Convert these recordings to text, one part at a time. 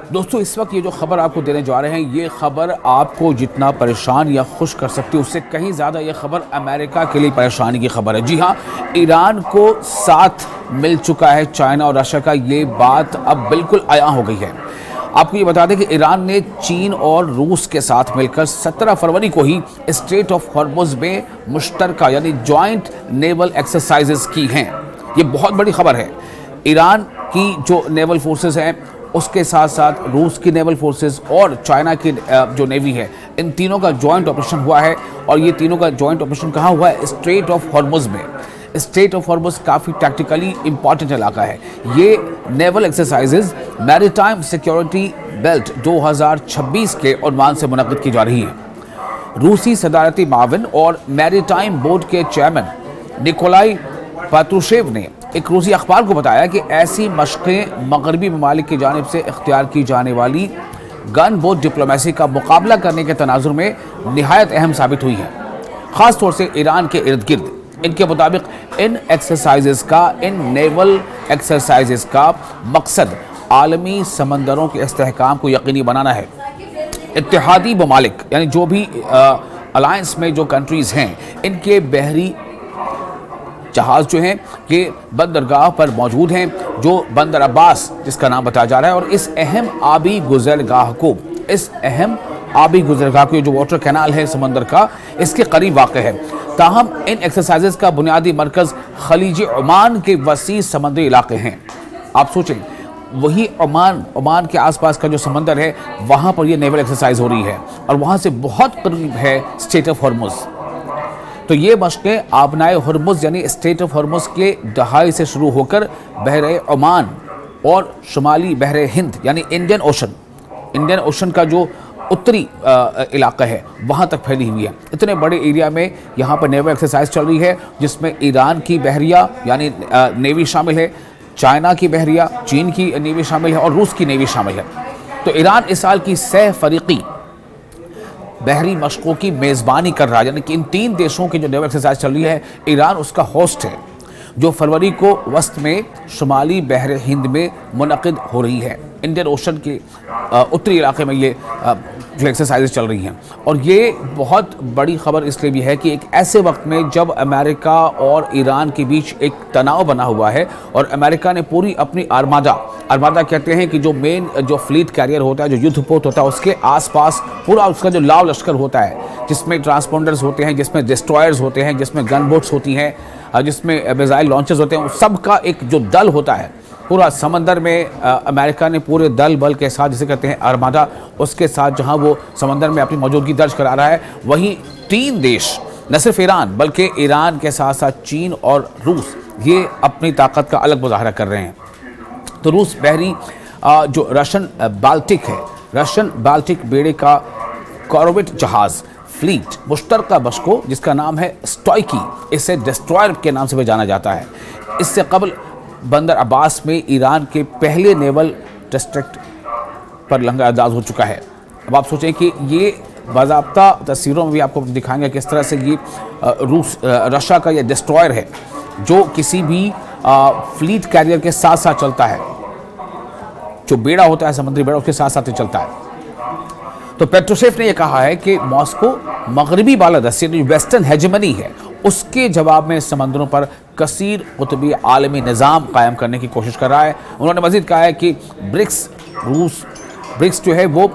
दोस्तों, इस वक्त ये जो खबर आपको देने जा रहे हैं, ये खबर आपको जितना परेशान या खुश कर सकती है, उससे कहीं ज़्यादा ये खबर अमेरिका के लिए परेशानी की खबर है। जी हाँ, ईरान को साथ मिल चुका है चाइना और रशिया का। ये बात अब बिल्कुल आया हो गई है। आपको ये बता दें कि ईरान ने चीन और रूस के साथ मिलकर 17 फरवरी को ही स्ट्रेट ऑफ हॉर्मुज़ में मुश्तरका यानी जॉइंट नेवल एक्सरसाइजेस की हैं। ये बहुत बड़ी खबर है। ईरान की जो नेवल फोर्सेस हैं, उसके साथ साथ रूस की नेवल फोर्सेस और चाइना की जो नेवी है, इन तीनों का जॉइंट ऑपरेशन हुआ है। और ये तीनों का जॉइंट ऑपरेशन कहाँ हुआ है? स्ट्रेट ऑफ हॉर्मुज़ में। स्ट्रेट ऑफ हॉर्मुज़ काफ़ी टैक्टिकली इंपॉर्टेंट इलाका है। ये naval exercises maritime security belt 2026 के उन्वान से मुनक़्क़िद की जा रही है। रूसी सदारती माविन और मैरीटाइम बोर्ड के चेयरमैन निकोलाई पात्रुशेव ने एक रूसी अखबार को बताया कि ऐसी मशक़ें मगरबी ममालिक की जानिब से इख्तियार की जाने वाली गन बोट डिप्लोमेसी का मुकाबला करने के तनाजुर में निहायत अहम साबित हुई है, ख़ास तौर से ईरान के इर्द गिर्द। इनके मुताबिक इन नेवल एक्सरसाइजेस का मकसद आलमी समंदरों के इस्तेहकाम को यकीनी बनाना है। इत्तेहादी ममालिक यानी जो भी अलायंस में जो कंट्रीज़ हैं, इनके बहरी जहाज़ जो हैं कि बंदरगाह पर मौजूद हैं, जो बंदर अब्बास जिसका नाम बताया जा रहा है। और इस अहम आबी गुज़रगाह को जो वाटर कैनाल है समंदर का, इसके करीब वाक़ है। ताहम इन एक्सरसाइजेस का बुनियादी मरकज़ खलीज ओमान के वसी समंदरी इलाके हैं। आप सोचें, वही ओमान के आसपास का जो समंदर है, वहाँ पर ये नेवल एक्सरसाइज हो रही है और वहाँ से बहुत करीब है स्ट्रेट ऑफ हॉर्मुज़। तो ये मशक़ें आबनाए हॉर्मुज़ यानी स्ट्रेट ऑफ हॉर्मुज़ के दहाई से शुरू होकर बहरे ओमान और शुमाली बहरे हिंद यानी इंडियन ओशन का जो उत्तरी इलाका है, वहाँ तक फैली हुई है। इतने बड़े एरिया में यहाँ पर नेवल एक्सरसाइज चल रही है, जिसमें ईरान की बहरिया यानी नेवी शामिल है, चाइना की बहरिया, चीन की नेवी शामिल है और रूस की नेवी शामिल है। तो ईरान इस साल की सह फरीकी बहरी मशकों की मेज़बानी कर रहा है, यानी कि इन तीन देशों की जो नेवल एक्सरसाइज चल रही है, ईरान उसका होस्ट है, जो फरवरी को वस्त में शुमाली बहरे हिंद में मुनक़िद हो रही है। इंडियन ओशन के उत्तरी इलाके में ये जो एक्सरसाइजेज चल रही हैं। और ये बहुत बड़ी खबर इसलिए भी है कि एक ऐसे वक्त में जब अमेरिका और ईरान के बीच एक तनाव बना हुआ है और अमेरिका ने पूरी अपनी आर्मादा कहते हैं कि जो मेन जो फ्लीट कैरियर होता है, जो युद्धपोत होता है, उसके आसपास पूरा उसका जो लाव लश्कर होता है, जिसमें ट्रांसपोंडर्स होते हैं, जिसमें डिस्ट्रॉयर्स होते हैं, जिसमें गन बोट्स होती हैं, जिसमें मिसाइल लॉन्चर्स होते हैं, सब का एक जो दल होता है पूरा समंदर में, अमेरिका ने पूरे दल बल के साथ, जिसे कहते हैं आर्मादा, उसके साथ जहां वो समंदर में अपनी मौजूदगी दर्ज करा रहा है, वहीं तीन देश, न सिर्फ ईरान बल्कि ईरान के साथ साथ चीन और रूस, ये अपनी ताकत का अलग मुजाहरा कर रहे हैं। तो रूस बहरी जो रशियन बाल्टिक बेड़े का कॉर्वेट जहाज़ फ्लीट मुश्तरका बशको, जिसका नाम है स्टॉइकी, इसे डिस्ट्रॉयर के नाम से भी जाना जाता है। इससे कबल बंदर अब्बास में ईरान के पहले नेवल डिस्ट्रिक्ट पर लंगरअंदाज हो चुका है। अब आप सोचें कि ये बाज़ाब्ता तस्वीरों में भी आपको दिखाएंगे किस तरह से ये रशिया का ये डिस्ट्रॉयर है, जो किसी भी फ्लीट कैरियर के साथ साथ चलता है, जो बेड़ा होता है समुद्री बेड़ा, उसके साथ साथ चलता है। तो पेट्रोशेव ने यह कहा है कि मॉस्को मगरबी बालादस्ती यानी वेस्टर्न हेजेमनी है, उसके जवाब में समंदरों पर कसीर कुतुबी आलमी निज़ाम कायम करने की कोशिश कर रहा है। उन्होंने मज़ीद कहा है कि ब्रिक्स जो है वो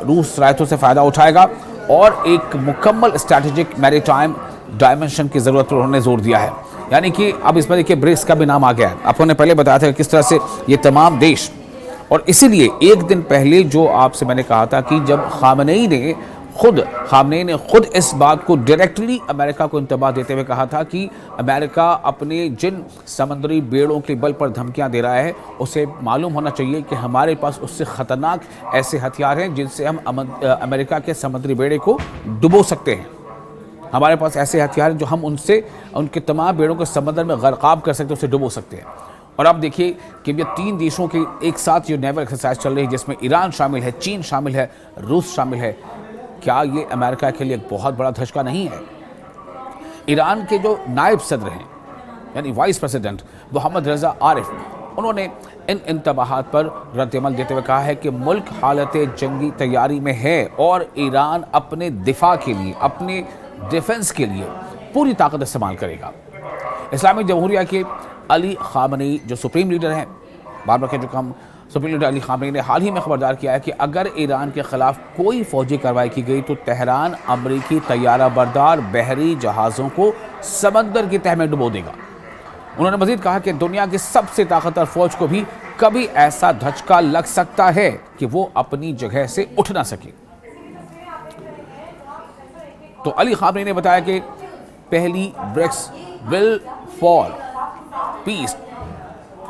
रूस रायतों से फ़ायदा उठाएगा और एक मुकम्मल स्ट्रैटेजिक मैरीटाइम डायमेंशन की ज़रूरत पर उन्होंने जोर दिया है। यानी कि अब इसमें देखिए ब्रिक्स का भी नाम आ गया है। आपको ने पहले बताया था कि किस तरह से ये तमाम देश, और इसीलिए एक दिन पहले जो आपसे मैंने कहा था कि जब खामनेई ने खुद इस बात को डायरेक्टली अमेरिका को इंतबाह देते हुए कहा था कि अमेरिका अपने जिन समुद्री बेड़ों के बल पर धमकियां दे रहा है, उसे मालूम होना चाहिए कि हमारे पास उससे ख़तरनाक ऐसे हथियार हैं जिनसे हम अमेरिका के समुद्री बेड़े को डुबो सकते हैं। हमारे पास ऐसे हथियार हैं जो हम उनके तमाम बेड़ों को समंदर में गर्काब कर सकते हैं, उसे डुबो सकते हैं। और अब देखिए कि ये तीन देशों के एक साथ जो नेवल एक्सरसाइज चल रही है, जिसमें ईरान शामिल है, चीन शामिल है, रूस शामिल है, क्या ये अमेरिका के लिए एक बहुत बड़ा धचका नहीं है? ईरान के जो नायब सदर हैं यानी वाइस प्रेसिडेंट मोहम्मद रज़ा आरिफ, उन्होंने इन इंतबाहात पर रद्दअमल देते हुए कहा है कि मुल्क हालत जंगी तैयारी में है और ईरान अपने दिफा के लिए, अपने डिफेंस के लिए पूरी ताकत इस्तेमाल करेगा। इस्लामिक जमहूरिया के अली खामनेई जो सुप्रीम लीडर हैं, बार बार कह चुका हम, सुप्रीम लीडर अली खामनेई ने हाल ही में खबरदार किया है कि अगर ईरान के खिलाफ कोई फौजी कार्रवाई की गई तो तेहरान अमरीकी तैयारा बरदार बहरी जहाज़ों को समंदर की तह में डुबो देगा। उन्होंने मजीद कहा कि दुनिया की सबसे ताकतवर फौज को भी कभी ऐसा धचका लग सकता है कि वो अपनी जगह से उठ ना सके। तो अली खामनेई ने बताया कि पहली ब्रिक्स विल फॉर पीस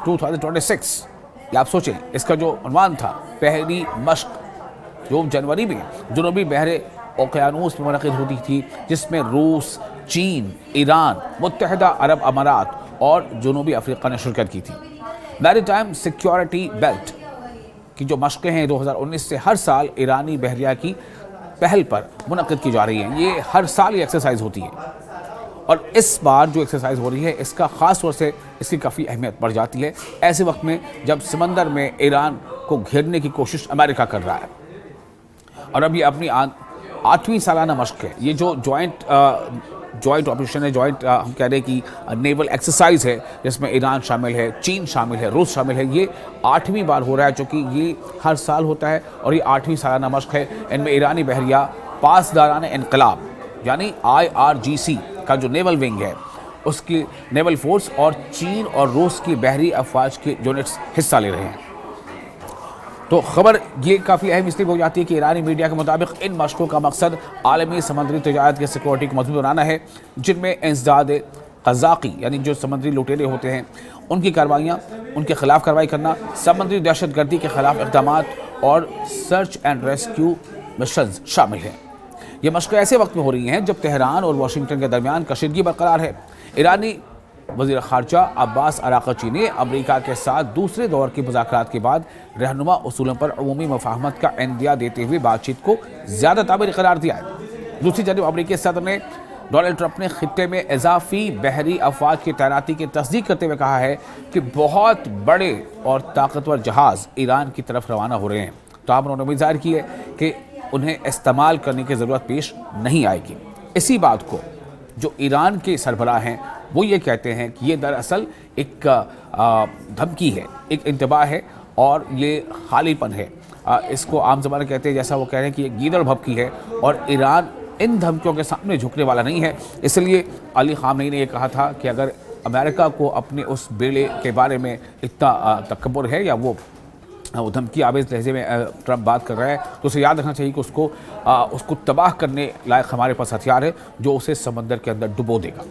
2026, या आप सोचें इसका जो उन्वान था, पहली मश्क जो जनवरी में जनूबी बहरे ओकियानूस में मुनक़िद होती थी, जिसमें रूस, चीन, ईरान, मुत्तहिदा अरब अमारात और जनूबी अफ्रीका ने शिरकत की थी। मैरीटाइम सिक्योरिटी बेल्ट की जो मश्क़ें हैं 2019 से हर साल ईरानी बहरिया की पहल पर मुनक़िद की जा रही हैं। ये हर साल ये एक्सरसाइज होती है और इस बार जो एक्सरसाइज हो रही है इसका ख़ास तौर से इसकी काफ़ी अहमियत बढ़ जाती है ऐसे वक्त में जब समंदर में ईरान को घेरने की कोशिश अमेरिका कर रहा है। और अब ये अपनी 8वीं सालाना मश्क है। ये जो जॉइंट ऑपरेशन है, हम कह रहे हैं कि नेवल एक्सरसाइज है, जिसमें ईरान शामिल है, चीन शामिल है, रूस शामिल है। ये 8वीं बार हो रहा है, चूँकि ये हर साल होता है और ये 8वीं सालाना मश्क है। इनमें ईरानी बहरिया पासदारान इनकलाब यानी IRGC का जो नेवल विंग है उसकी नेवल फोर्स और चीन और रूस की बहरी अफवाज के यूनिट्स हिस्सा ले रहे हैं। तो खबर ये काफ़ी अहम इसलिए हो जाती है कि ईरानी मीडिया के मुताबिक इन मशकों का मकसद आलमी समुद्री तजारत की सिक्योरिटी को मजबूत बनाना है, जिनमें इंसदाद क़ज़ाक़ी यानी जो समुद्री लुटेरे होते हैं उनकी कार्रवाइयाँ, उनके खिलाफ कार्रवाई करना, समुद्री दहशतगर्दी के खिलाफ इक़दामात और सर्च एंड रेस्क्यू मिशंस शामिल हैं। ये मशक़ें ऐसे वक्त में हो रही हैं जब तेहरान और वाशिंगटन के दरमियान कशीदगी बरकरार है। ईरानी वज़ीर ख़ारजा अब्बास अराक़ची ने अमरीका के साथ दूसरे दौर की मुज़ाकरात के बाद रहनुमा उसूलों पर अमूमी मफ़ाहमत का इंदिया देते हुए बातचीत को ज़्यादा ताबीरी करार दिया है। दूसरी जानब अमरीकी सदर ने डोनाल्ड ट्रंप ने खित्ते में इजाफी बहरी अफवाज की तैनाती की तस्दीक करते हुए कहा है कि बहुत बड़े और ताकतवर जहाज़ ईरान की तरफ रवाना हो रहे हैं। तो आप उन्होंने उम्मीद ज़ाहिर की है कि उन्हें इस्तेमाल करने की ज़रूरत पेश नहीं आएगी। इसी बात को जो ईरान के सरबराह हैं वो ये कहते हैं कि ये दरअसल एक धमकी है, एक इंतबाह है और ये खालीपन है। इसको आम ज़बान कहते हैं, जैसा वो कह रहे हैं कि ये गीदड़ भभकी है और ईरान इन धमकियों के सामने झुकने वाला नहीं है। इसलिए अली खामनेई ने ये कहा था कि अगर अमेरिका को अपने उस बेड़े के बारे में इतना तकब्बुर है या वो धमकी आवेज़ लहजे में ट्रंप बात कर रहा है तो उसे याद रखना चाहिए कि उसको तबाह करने लायक हमारे पास हथियार है जो उसे समंदर के अंदर डुबो देगा।